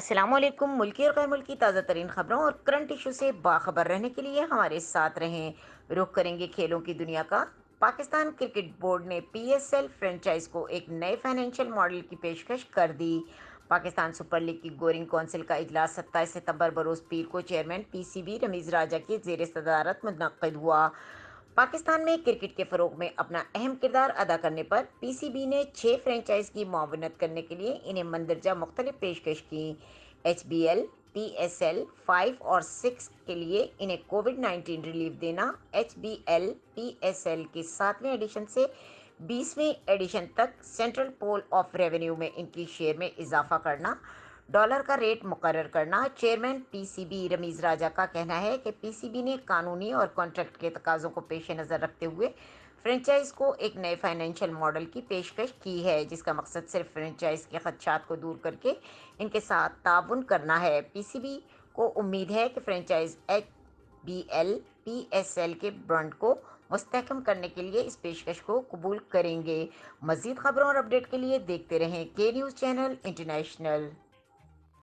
السلام علیکم۔ ملکی اور غیر ملکی تازہ ترین خبروں اور کرنٹ ایشو سے باخبر رہنے کے لیے ہمارے ساتھ رہیں۔ رخ کریں گے کھیلوں کی دنیا کا۔ پاکستان کرکٹ بورڈ نے پی ایس ایل فرنچائز کو ایک نئے فنانشل ماڈل کی پیشکش کر دی۔ پاکستان سپر لیگ کی گورنگ کونسل کا اجلاس 27 ستمبر بروز پیر کو chairman P C B Ramiz Raja کی زیر صدارت منعقد ہوا۔ پاکستان میں کرکٹ کے فروغ میں اپنا اہم کردار ادا کرنے پر پی سی بی نے 6 فرنچائز کی معاونت کرنے کے لیے انہیں مندرجہ مختلف پیشکش کی۔ H B L, P S L 5 اور 6 کے لیے انہیں کووڈ 19 ریلیف دینا، H B L P S L کے 7ویں ایڈیشن سے 20ویں ایڈیشن تک سینٹرل پول آف ریونیو میں ان کی شیئر میں اضافہ کرنا، ڈالر کا ریٹ مقرر کرنا۔ Chairman P C B Ramiz Raja کا کہنا ہے کہ پی سی بی نے قانونی اور کانٹریکٹ کے تقاضوں کو پیش نظر رکھتے ہوئے فرنچائز کو ایک نئے فائنینشل ماڈل کی پیشکش کی ہے، جس کا مقصد صرف فرنچائز کے خدشات کو دور کر کے ان کے ساتھ تعاون کرنا ہے۔ پی سی بی کو امید ہے کہ franchise H B L P S L کے برانڈ کو مستحکم کرنے کے لیے اس پیشکش کو قبول کریں گے۔ مزید خبروں اور اپڈیٹ کے لیے دیکھتے رہیں کے نیوز چینل انٹرنیشنل۔